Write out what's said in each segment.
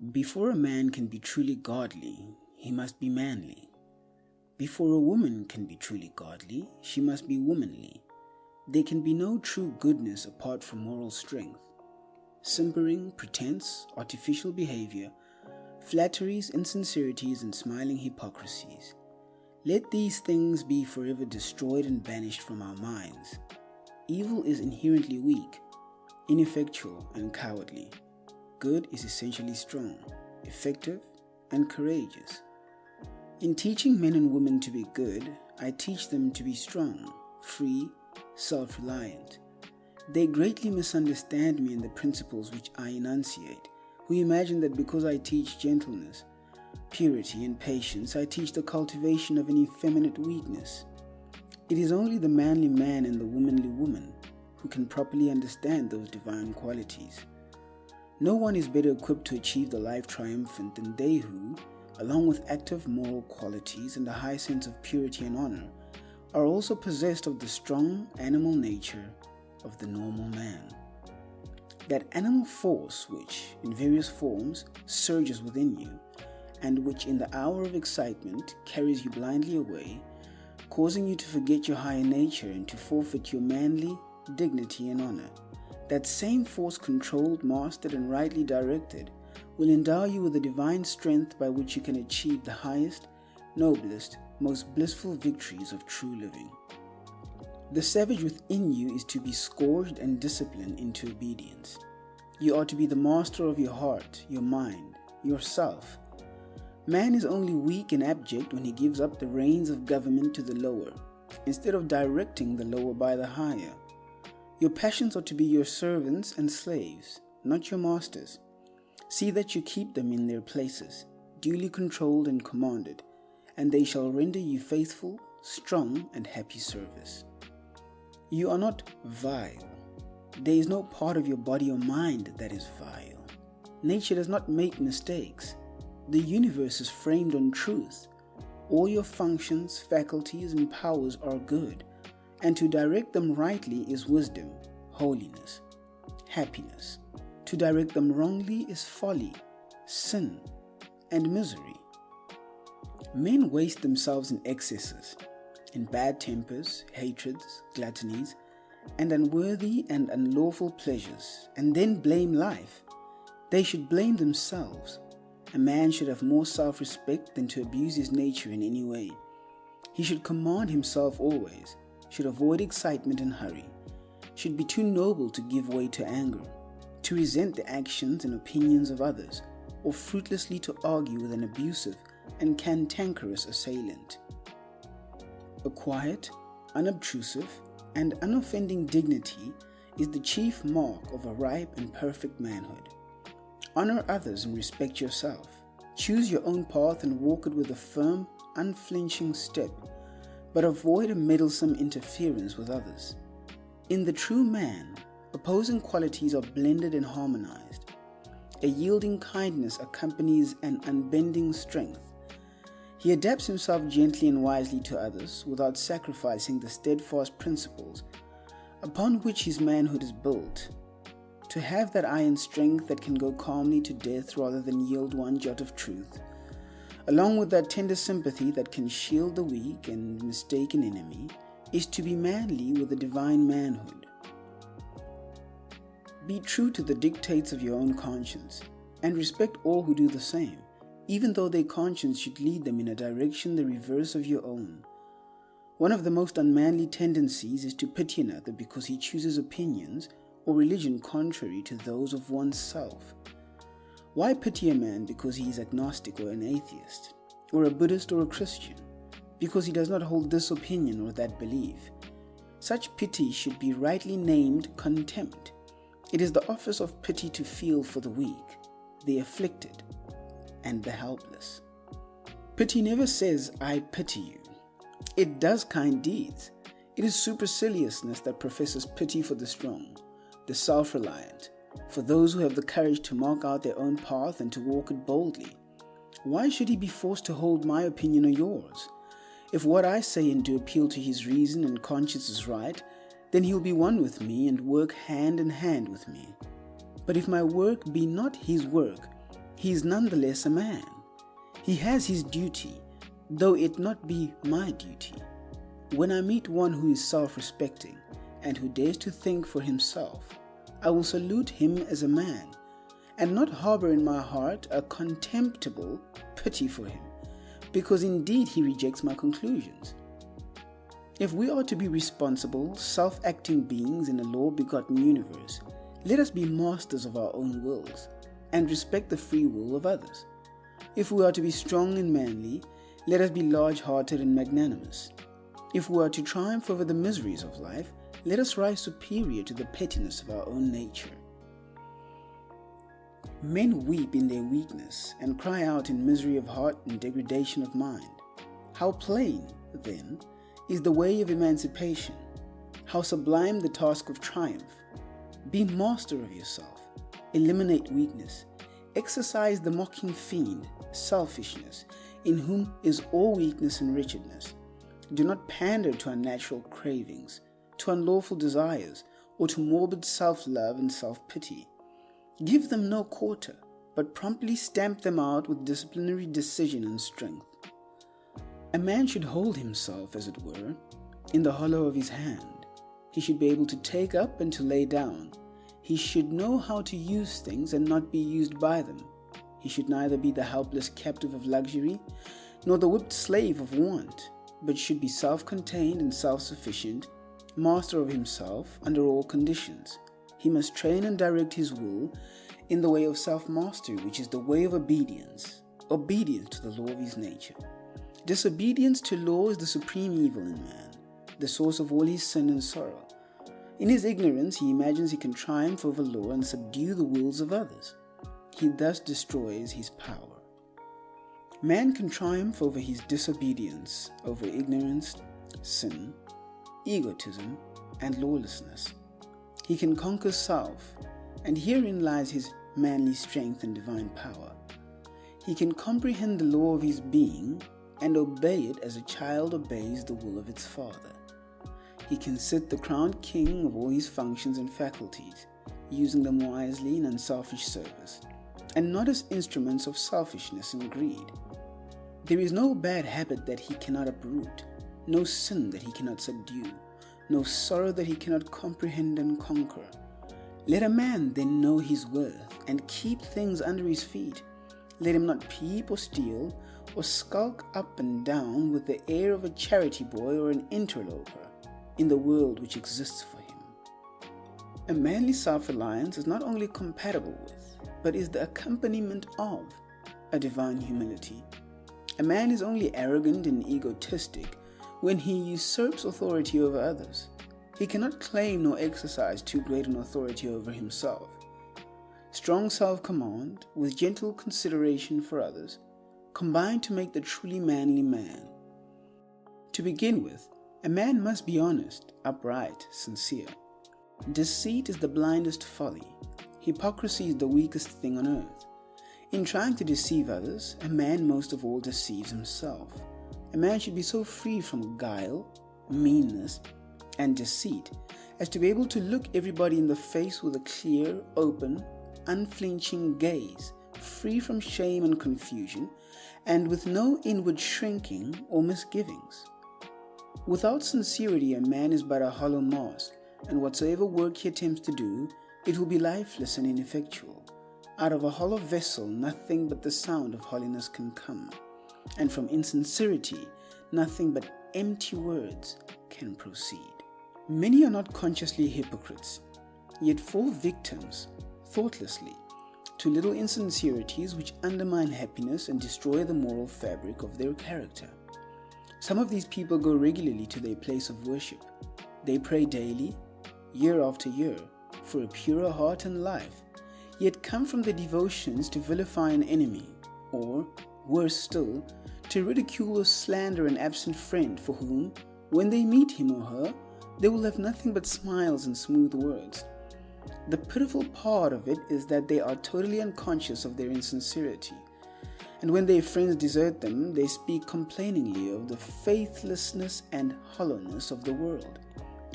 Before a man can be truly godly, he must be manly. Before a woman can be truly godly, she must be womanly. There can be no true goodness apart from moral strength. Simpering, pretense, artificial behavior, flatteries, insincerities, and smiling hypocrisies. Let these things be forever destroyed and banished from our minds. Evil is inherently weak, ineffectual, and cowardly. Good is essentially strong, effective, and courageous. In teaching men and women to be good, I teach them to be strong, free, self-reliant. They greatly misunderstand me and the principles which I enunciate, who imagine that because I teach gentleness, purity, and patience, I teach the cultivation of an effeminate weakness. It is only the manly man and the womanly woman who can properly understand those divine qualities. No one is better equipped to achieve the life triumphant than they who, along with active moral qualities and a high sense of purity and honor, are also possessed of the strong animal nature of the normal man. That animal force which, in various forms, surges within you, and which in the hour of excitement carries you blindly away, causing you to forget your higher nature and to forfeit your manly dignity and honor. That same force controlled, mastered, and rightly directed will endow you with the divine strength by which you can achieve the highest, noblest, most blissful victories of true living. The savage within you is to be scourged and disciplined into obedience. You are to be the master of your heart, your mind, yourself. Man is only weak and abject when he gives up the reins of government to the lower, instead of directing the lower by the higher. Your passions are to be your servants and slaves, not your masters. See that you keep them in their places, duly controlled and commanded, and they shall render you faithful, strong, and happy service. You are not vile. There is no part of your body or mind that is vile. Nature does not make mistakes. The universe is framed on truth. All your functions, faculties, and powers are good, and to direct them rightly is wisdom, holiness, happiness. To direct them wrongly is folly, sin, and misery. Men waste themselves in excesses, in bad tempers, hatreds, gluttonies, and unworthy and unlawful pleasures, and then blame life. They should blame themselves. A man should have more self-respect than to abuse his nature in any way. He should command himself always, should avoid excitement and hurry, should be too noble to give way to anger, to resent the actions and opinions of others, or fruitlessly to argue with an abusive and cantankerous assailant. A quiet, unobtrusive, and unoffending dignity is the chief mark of a ripe and perfect manhood. Honor others and respect yourself. Choose your own path and walk it with a firm, unflinching step, but avoid a meddlesome interference with others. In the true man, opposing qualities are blended and harmonized. A yielding kindness accompanies an unbending strength. He adapts himself gently and wisely to others without sacrificing the steadfast principles upon which his manhood is built. To have that iron strength that can go calmly to death rather than yield one jot of truth, along with that tender sympathy that can shield the weak and mistaken enemy, is to be manly with a divine manhood. Be true to the dictates of your own conscience, and respect all who do the same, even though their conscience should lead them in a direction the reverse of your own. One of the most unmanly tendencies is to pity another because he chooses opinions or religion contrary to those of oneself. Why pity a man because he is agnostic or an atheist, or a Buddhist or a Christian, because he does not hold this opinion or that belief? Such pity should be rightly named contempt. It is the office of pity to feel for the weak, the afflicted, and the helpless. Pity never says, "I pity you." It does kind deeds. It is superciliousness that professes pity for the strong, the self-reliant, for those who have the courage to mark out their own path and to walk it boldly. Why should he be forced to hold my opinion or yours? If what I say and do appeal to his reason and conscience is right, then he'll be one with me and work hand in hand with me. But if my work be not his work, he is nonetheless a man. He has his duty, though it not be my duty. When I meet one who is self-respecting and who dares to think for himself, I will salute him as a man, and not harbor in my heart a contemptible pity for him, because indeed he rejects my conclusions. If we are to be responsible, self-acting beings in a law-begotten universe, let us be masters of our own wills, and respect the free will of others. If we are to be strong and manly, let us be large-hearted and magnanimous. If we are to triumph over the miseries of life, let us rise superior to the pettiness of our own nature. Men weep in their weakness and cry out in misery of heart and degradation of mind. How plain, then, is the way of emancipation, how sublime the task of triumph. Be master of yourself, eliminate weakness, exercise the mocking fiend, selfishness, in whom is all weakness and wretchedness. Do not pander to unnatural cravings, to unlawful desires, or to morbid self-love and self-pity. Give them no quarter, but promptly stamp them out with disciplinary decision and strength. A man should hold himself, as it were, in the hollow of his hand. He should be able to take up and to lay down. He should know how to use things and not be used by them. He should neither be the helpless captive of luxury, nor the whipped slave of want, but should be self-contained and self-sufficient, master of himself under all conditions. He must train and direct his will in the way of self-mastery, which is the way of obedience to the law of his nature. Disobedience to law is the supreme evil in man, the source of all his sin and sorrow. In his ignorance, he imagines he can triumph over law and subdue the wills of others. He thus destroys his power. Man can triumph over his disobedience, over ignorance, sin, egotism, and lawlessness. He can conquer self, and herein lies his manly strength and divine power. He can comprehend the law of his being and obey it as a child obeys the will of its father. He can sit the crowned king of all his functions and faculties, using them wisely in unselfish service, and not as instruments of selfishness and greed. There is no bad habit that he cannot uproot, no sin that he cannot subdue, no sorrow that he cannot comprehend and conquer. Let a man then know his worth and keep things under his feet. Let him not peep or steal or skulk up and down with the air of a charity boy or an interloper in the world which exists for him. A manly self-reliance is not only compatible with, but is the accompaniment of, a divine humility. A man is only arrogant and egotistic when he usurps authority over others. He cannot claim nor exercise too great an authority over himself. Strong self-command with gentle consideration for others combine to make the truly manly man. To begin with, a man must be honest, upright, sincere. Deceit is the blindest folly. Hypocrisy is the weakest thing on earth. In trying to deceive others, a man most of all deceives himself. A man should be so free from guile, meanness, and deceit as to be able to look everybody in the face with a clear, open, unflinching gaze, free from shame and confusion, and with no inward shrinking or misgivings. Without sincerity, a man is but a hollow mask, and whatsoever work he attempts to do, it will be lifeless and ineffectual. Out of a hollow vessel, nothing but the sound of hollowness can come, and from insincerity, nothing but empty words can proceed. Many are not consciously hypocrites, yet fall victims, thoughtlessly, to little insincerities which undermine happiness and destroy the moral fabric of their character. Some of these people go regularly to their place of worship. They pray daily, year after year, for a purer heart and life, yet come from their devotions to vilify an enemy, or, worse still, to ridicule or slander an absent friend for whom, when they meet him or her, they will have nothing but smiles and smooth words. The pitiful part of it is that they are totally unconscious of their insincerity, and when their friends desert them, they speak complainingly of the faithlessness and hollowness of the world,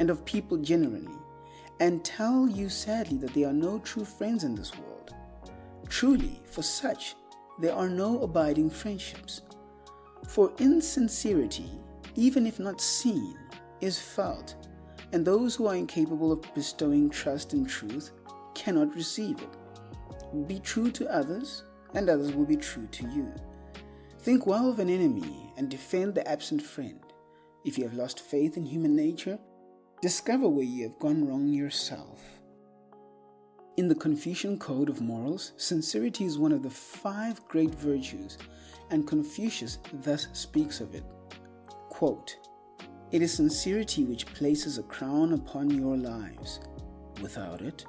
and of people generally, and tell you sadly that there are no true friends in this world. Truly, for such, there are no abiding friendships. For insincerity, even if not seen, is felt, and those who are incapable of bestowing trust and truth cannot receive it. Be true to others, and others will be true to you. Think well of an enemy and defend the absent friend. If you have lost faith in human nature, discover where you have gone wrong yourself. In the Confucian Code of Morals, sincerity is one of the 5 great virtues, and Confucius thus speaks of it. Quote, "It is sincerity which places a crown upon your lives. Without it,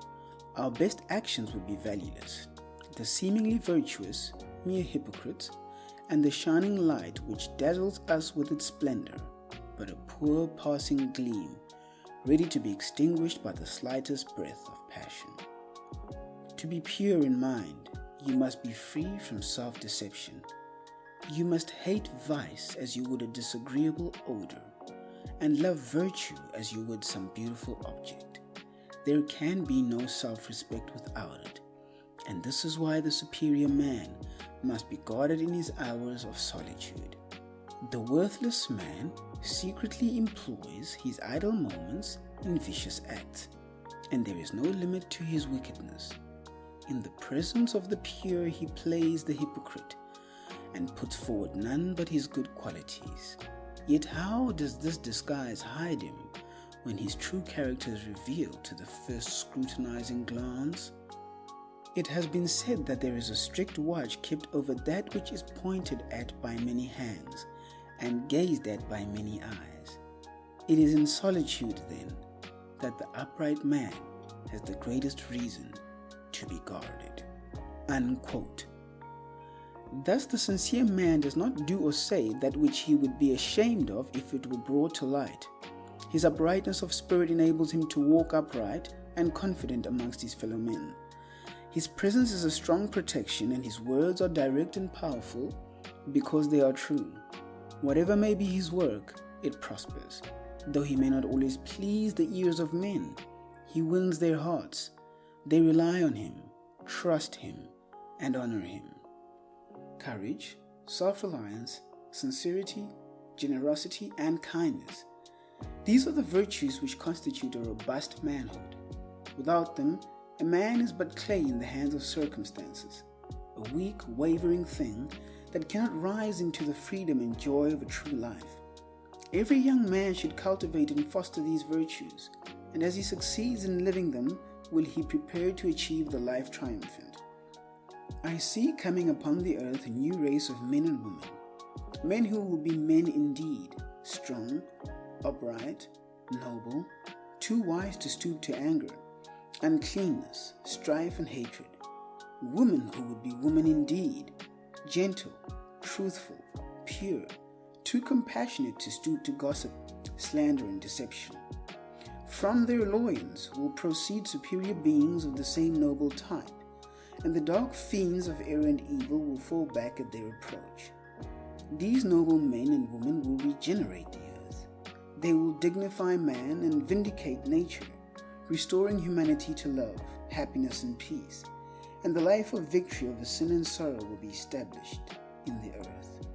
our best actions would be valueless. The seemingly virtuous, mere hypocrites, and the shining light which dazzles us with its splendor, but a poor passing gleam, ready to be extinguished by the slightest breath of passion. To be pure in mind, you must be free from self-deception. You must hate vice as you would a disagreeable odor, and love virtue as you would some beautiful object. There can be no self-respect without it, and this is why the superior man must be guarded in his hours of solitude. The worthless man secretly employs his idle moments in vicious acts, and there is no limit to his wickedness. In the presence of the pure he plays the hypocrite, and puts forward none but his good qualities. Yet how does this disguise hide him when his true character is revealed to the first scrutinizing glance? It has been said that there is a strict watch kept over that which is pointed at by many hands and gazed at by many eyes. It is in solitude, then, that the upright man has the greatest reason to be guarded." Unquote. Thus the sincere man does not do or say that which he would be ashamed of if it were brought to light. His uprightness of spirit enables him to walk upright and confident amongst his fellow men. His presence is a strong protection, and his words are direct and powerful because they are true. Whatever may be his work, it prospers. Though he may not always please the ears of men, he wins their hearts. They rely on him, trust him, and honor him. Courage, self-reliance, sincerity, generosity, and kindness. These are the virtues which constitute a robust manhood. Without them, a man is but clay in the hands of circumstances, a weak, wavering thing that cannot rise into the freedom and joy of a true life. Every young man should cultivate and foster these virtues, and as he succeeds in living them, will he prepare to achieve the life triumphant. I see coming upon the earth a new race of men and women, men who will be men indeed, strong, upright, noble, too wise to stoop to anger, uncleanness, strife, and hatred. Women who would be women indeed, gentle, truthful, pure, too compassionate to stoop to gossip, slander, and deception. From their loins will proceed superior beings of the same noble type, and the dark fiends of error and evil will fall back at their approach. These noble men and women will regenerate the earth. They will dignify man and vindicate nature, restoring humanity to love, happiness, and peace, and the life of victory over sin and sorrow will be established in the earth.